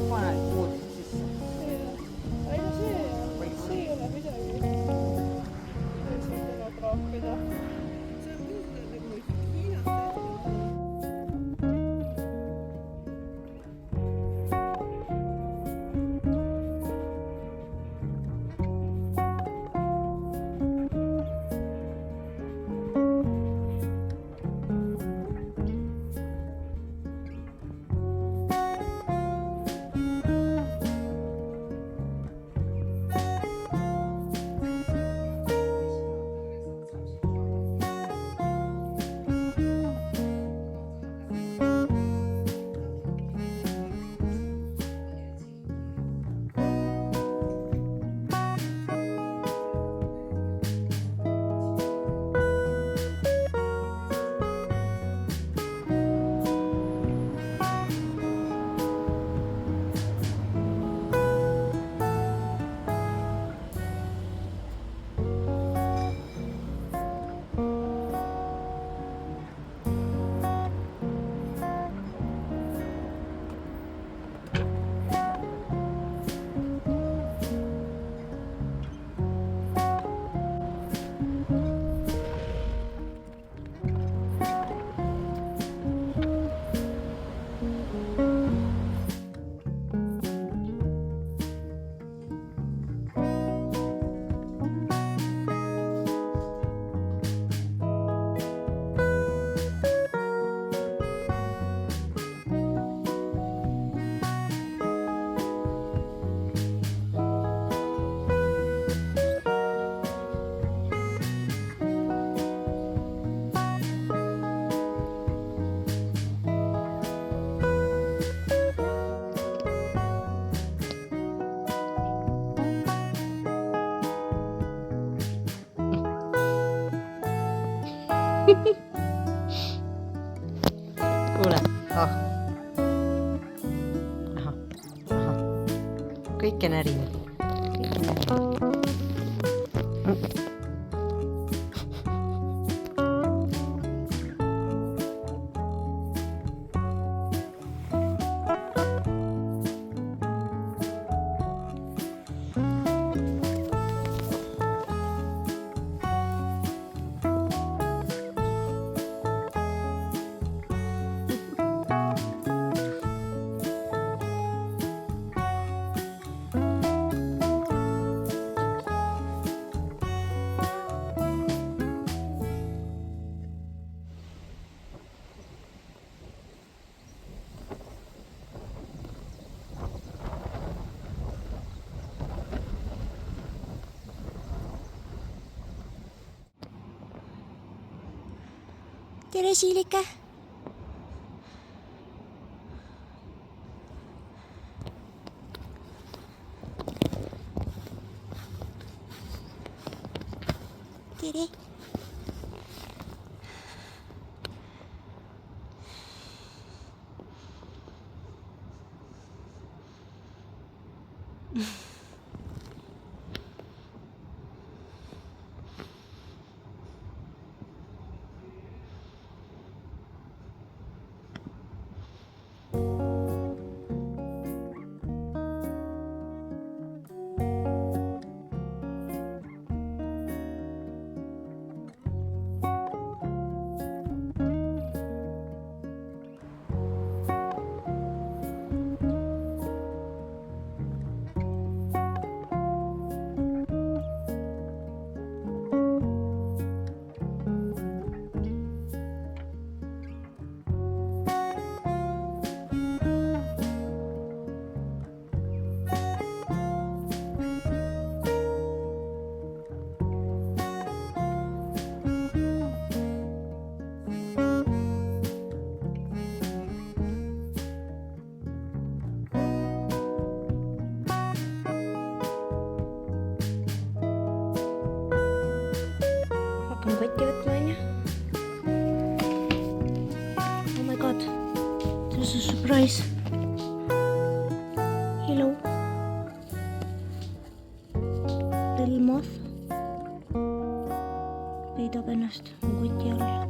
paned voodisse sisse. Ei no see ei ole midagi. See tuleb raakida. See on muidugi nagu Hiinas tehtud. kuule, ahah, kõike närime. tere, Siilike. tere. kotti võtma, onju. Oh my god, this is a surprise. Hello. Little moth peidab ennast mu koti all.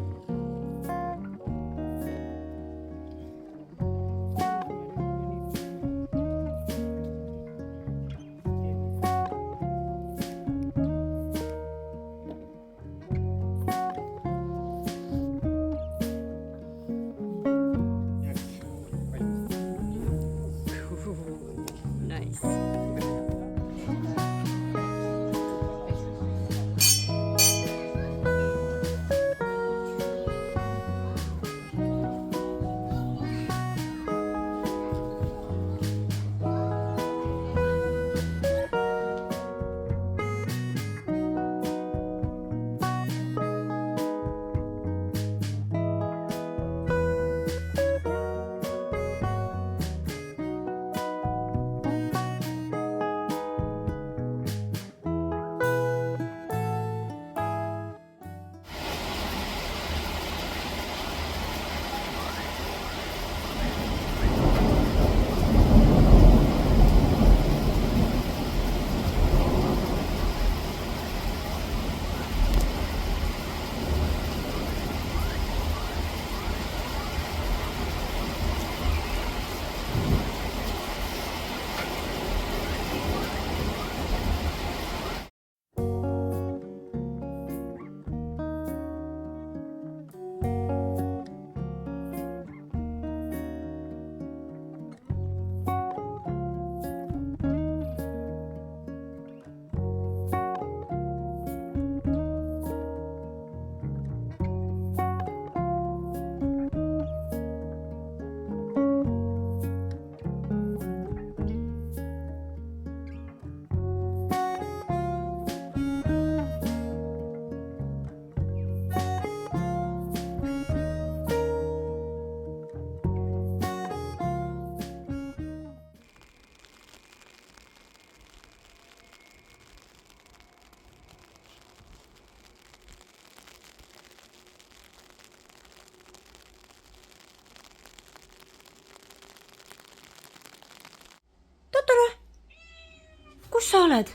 tere! Kus sa oled?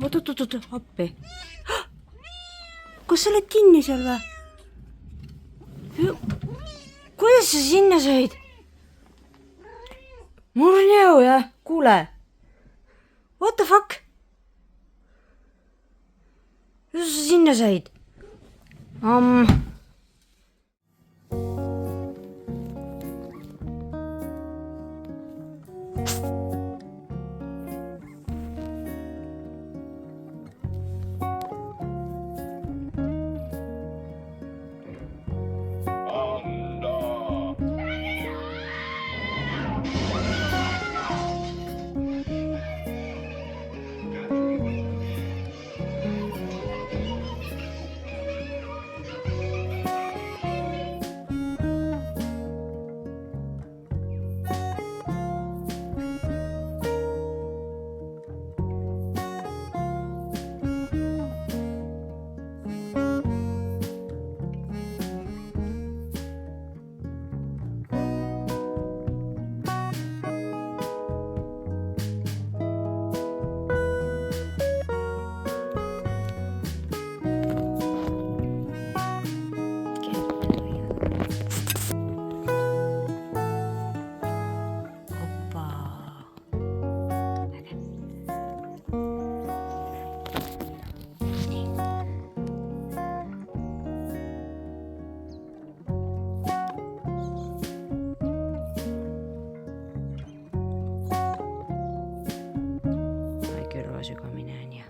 Oot, appi. Kas sa oled kinni seal või? Kuidas sa sinna said? Mul on jõu, jah? Kuule. What the fuck? Kuidas sa sinna said? Sügamine on ja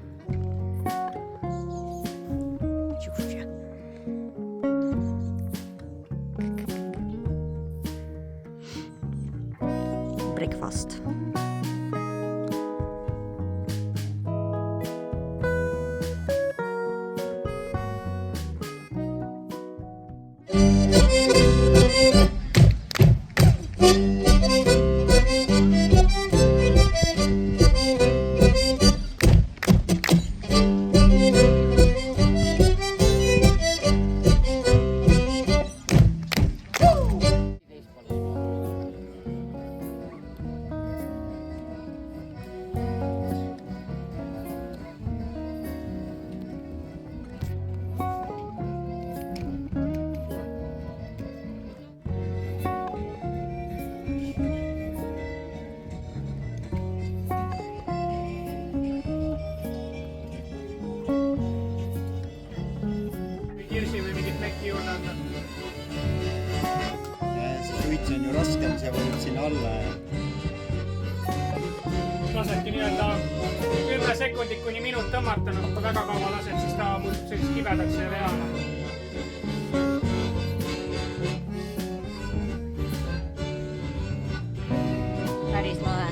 breakfast. Suits on ju raskem, see vajub sinna alla ja lasedki nii-öelda 10 sekundit kuni minut tõmmata, no kui väga kaua lased, siis ta muutub selliseks kibedaks ja veana. Päris lahe.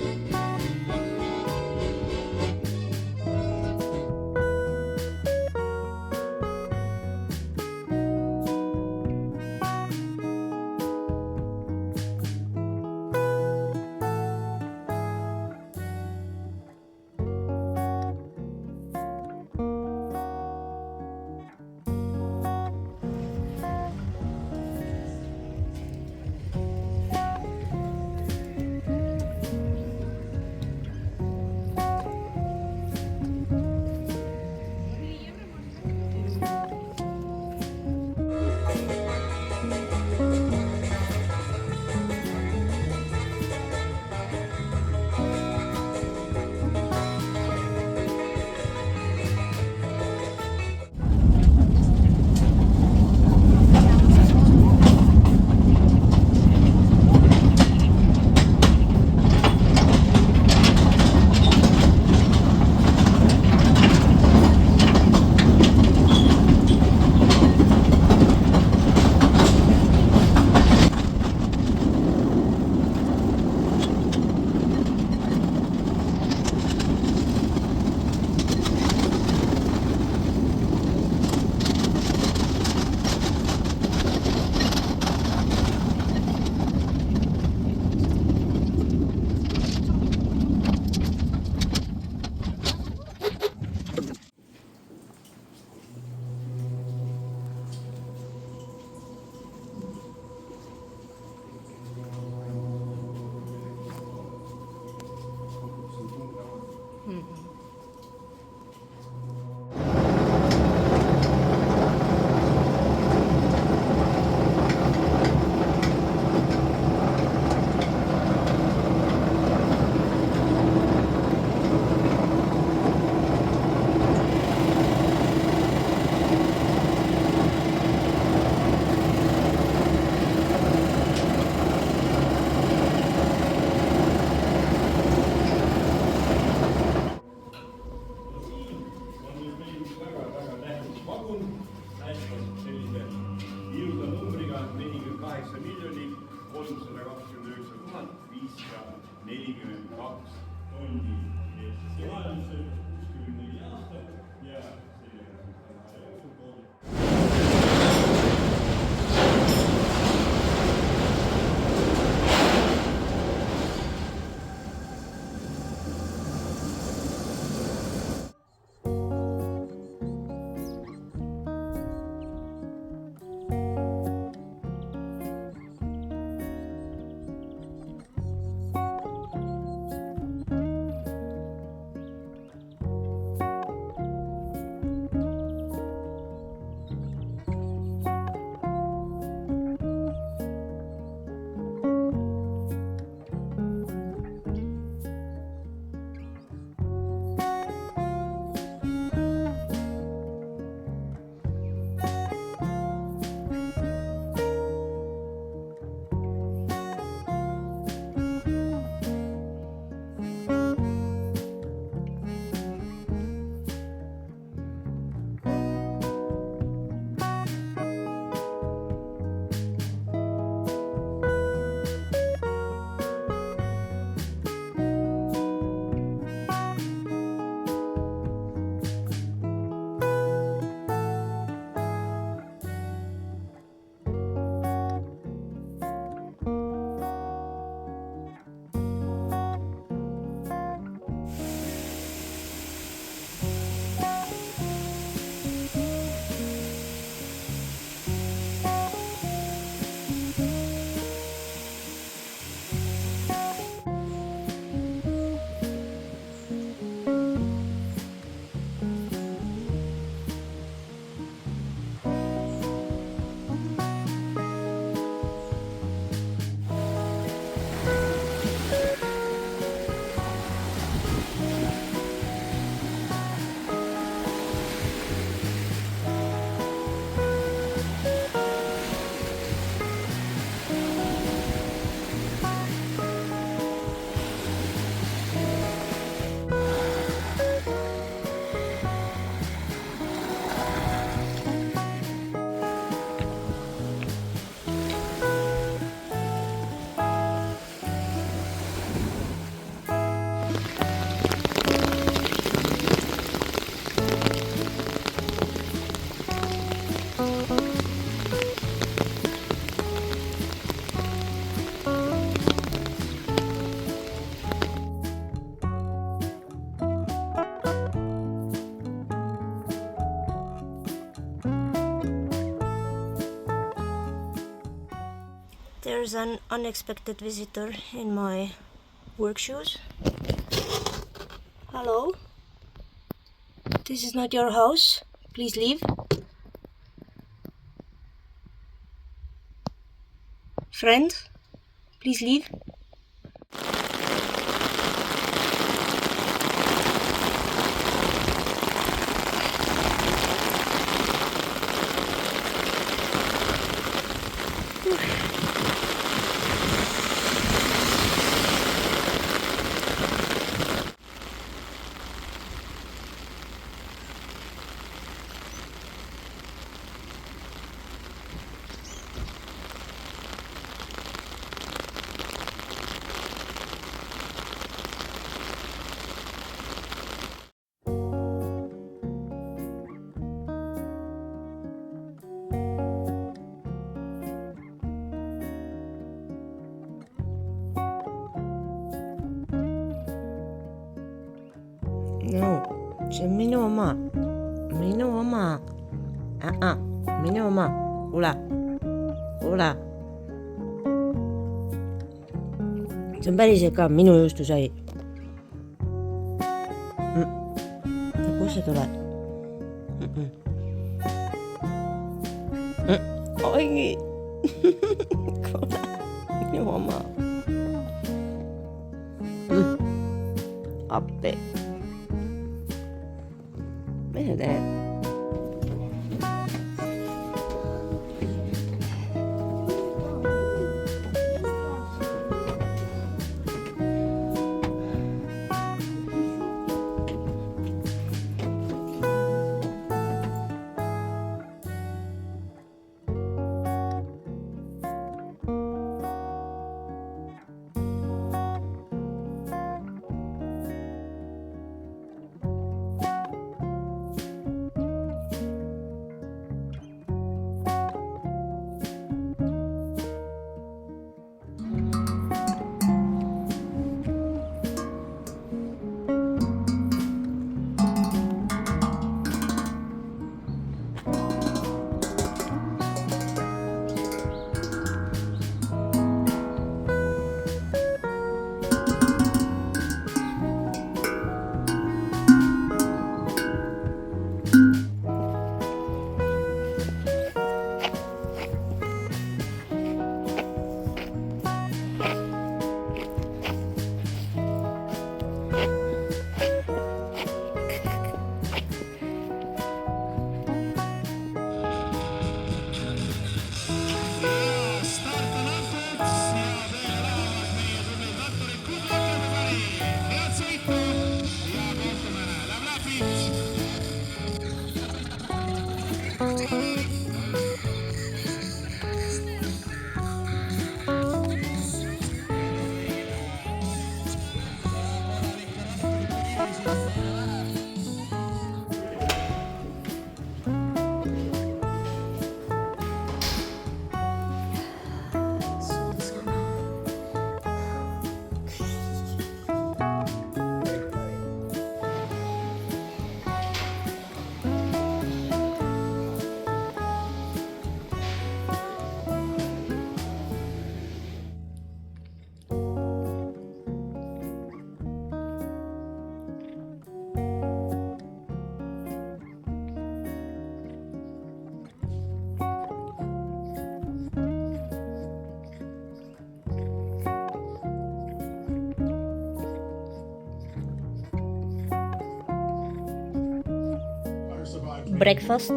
42 tundi eestlaste vajadusse 64 aastat ja sellega aja jooksul kooli. There's an unexpected visitor in my work shoes. Hello? This is not your house. Please leave. Friend, please leave. No, see on minu oma. Minu oma. Minu oma. Kuule. Kuule. See on päriselt ka minu juustusai. Kus sa tuled? Oi. Kuule. Minu oma. Appi. Mitä teet? breakfast,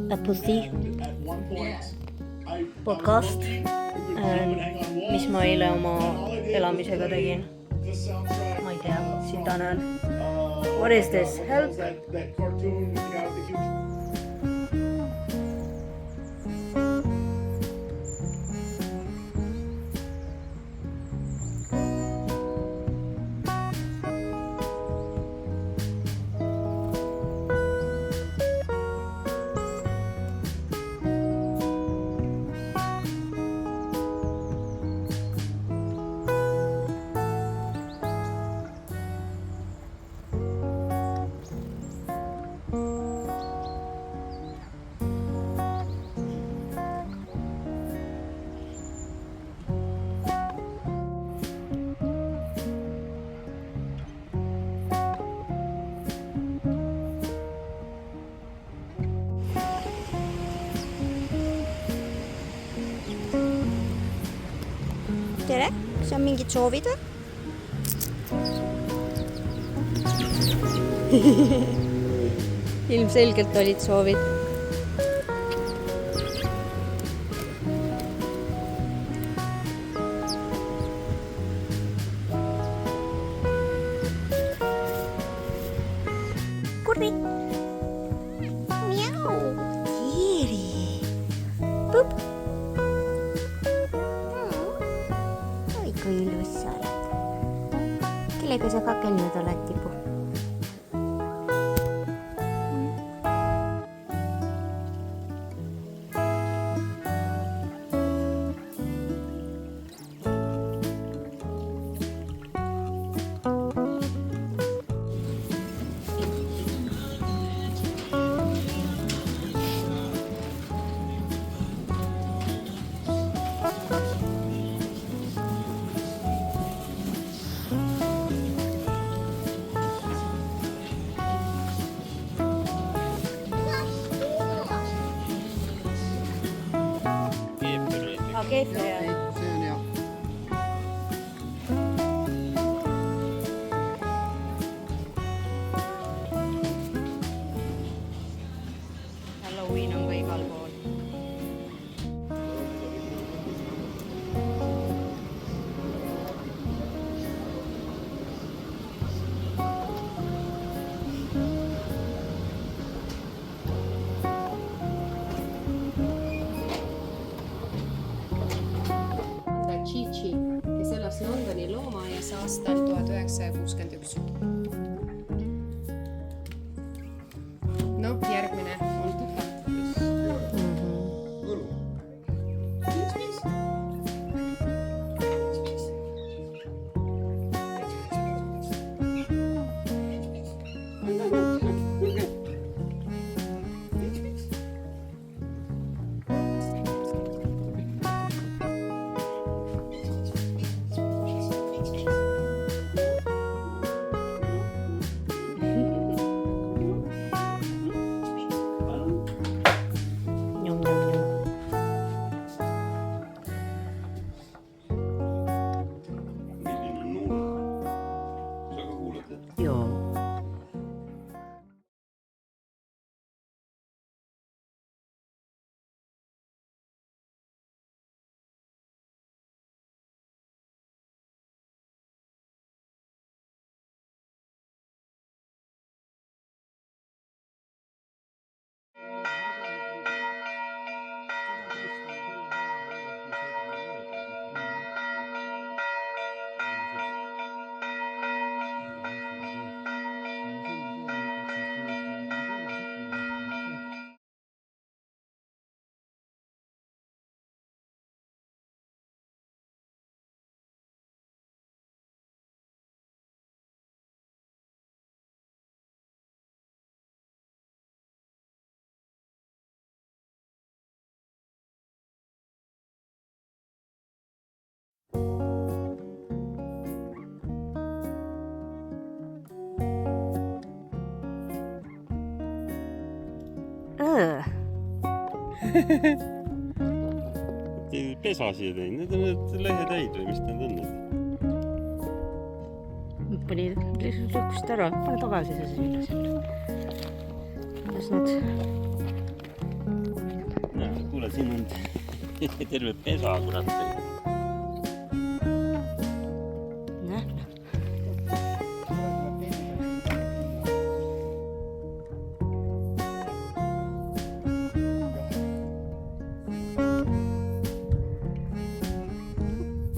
a pussy, podcast, mis ma eile oma elamisega tegin. Ma ei tea, siin tänan. What is this? Help? That cartoon with the guy with the huge Tere, kas on mingid soovid või? Ilmselgelt olid soovid. Kurvi! Miau! Kiiri! Pup! Oi, kui ilus sa oled. Kellega sa kakelnud oled, Tibu? Keefir ja. See on hea. Halloween on ka igal pool. Chichi, kes elas Londoni loomaaias aastal 1961. No, järgmine on tuttav. Pesa siia tein, need on need lehetäid või mis need on? Pani, lükkusid ära, pane tagasi see sinna. kuidas need kuule, siin on terve pesa, kurat.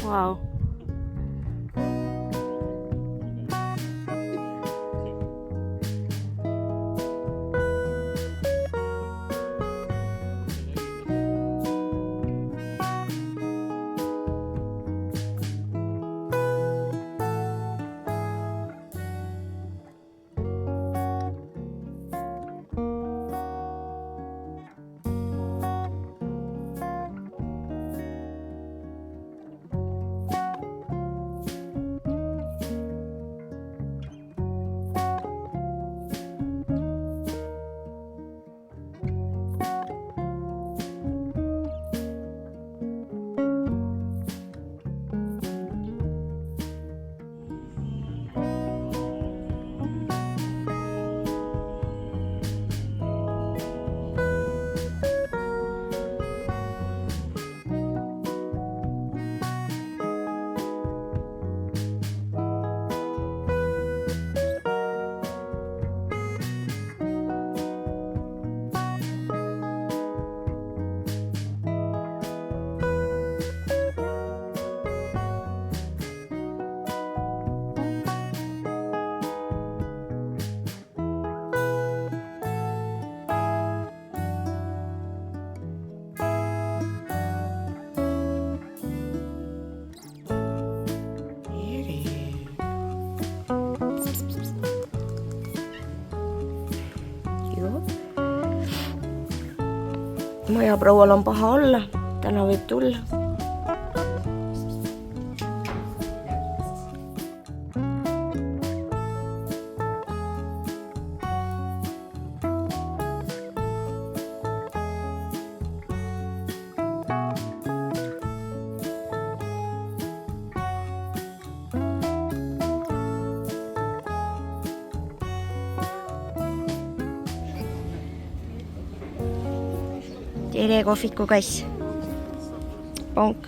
Wow. Majaproual on paha olla, täna võib tulla. Tere, kohviku kass. Ponk.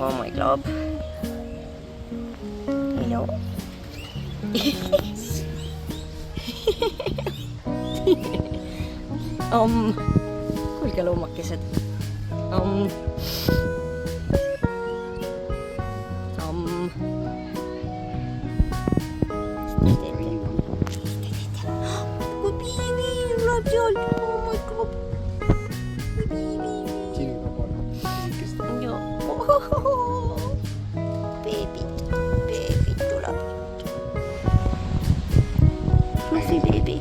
Oh my God. Hello. Kuulge loomakesed. Kui piivi tuleb seal. Oh my God. Baby tuleb. Fluffy baby.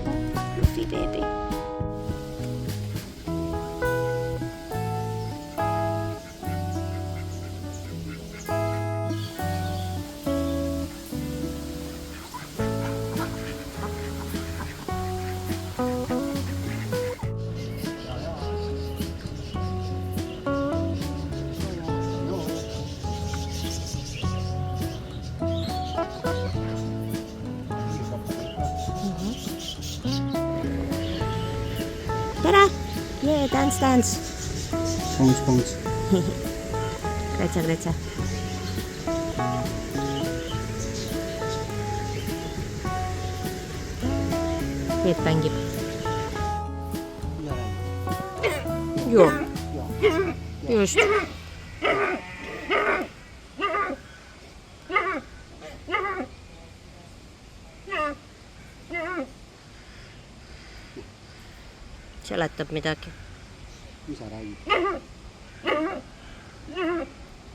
tere! Jee, dance! Punks. Grätse. Peet mängib. Joo. Just. Seletab midagi. Mis sa räägid?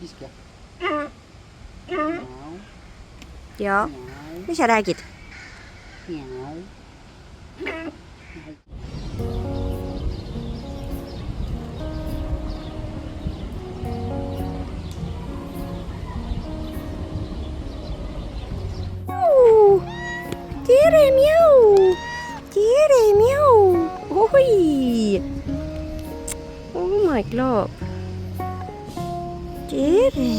Iske. Jaa. Mis sa räägid? Tere, Miau! Oi! Oh my god. Tere!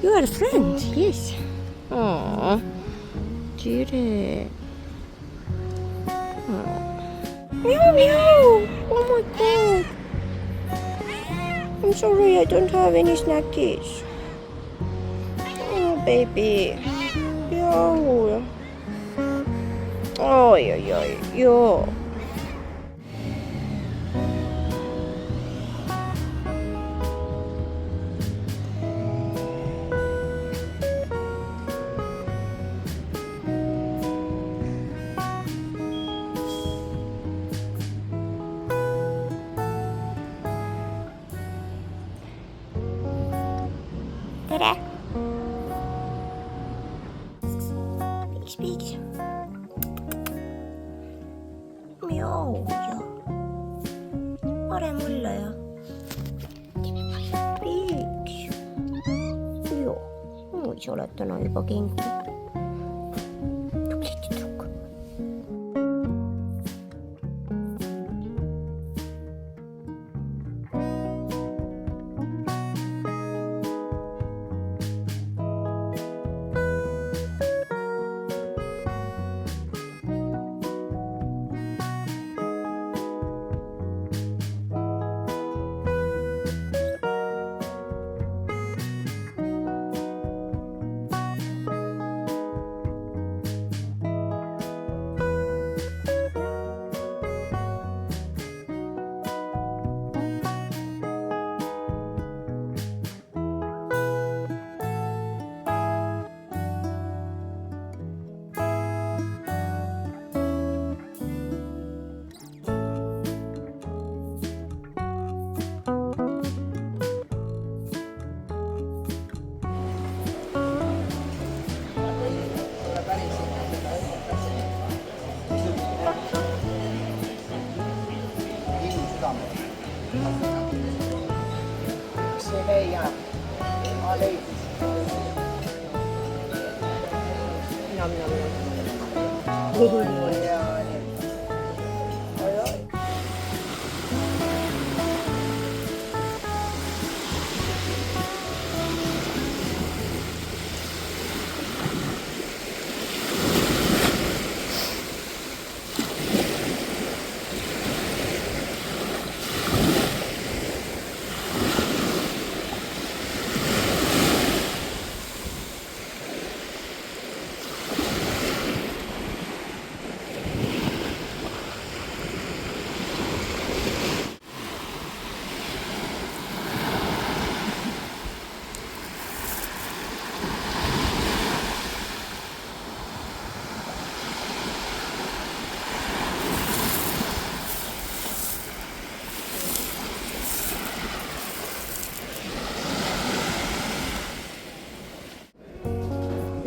You are a friend, yes. Aww. Tere. Meow! Oh my god. I'm sorry I don't have any snackies. Oh, baby. Yo. Oi. Yo. Tere! Piiks. Miau ja. Pare mulle ja. Piiks. Joo. Oi, sa oled täna juba kinki. Tubli tüdruk.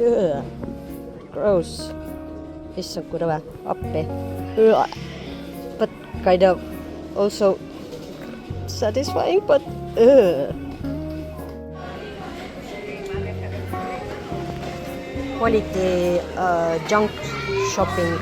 Ugh. Gross. Issand, kui rõve. Appi. But kind of also satisfying, but quality junk shopping.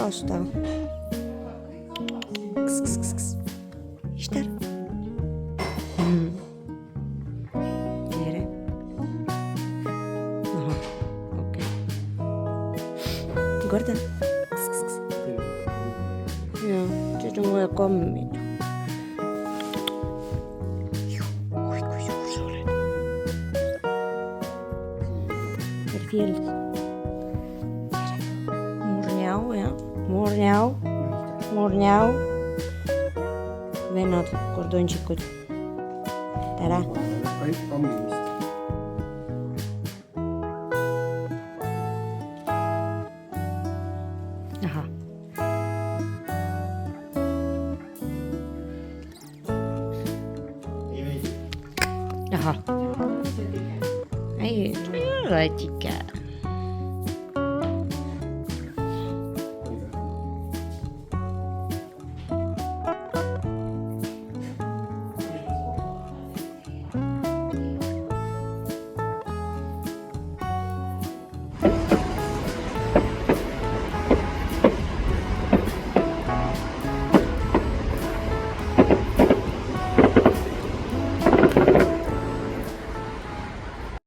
aasta. Ister? Tere. Ahah, okei. Korda. Joo, sit on mulle kommit. Oi, kui suur sa oled. Tere, Field. Murnjau, jah. Murnjau. Murnjau. Vennad, kordonšikud. Tere. Kõik kammimist. Ahah. Ahah. Ei ole tike.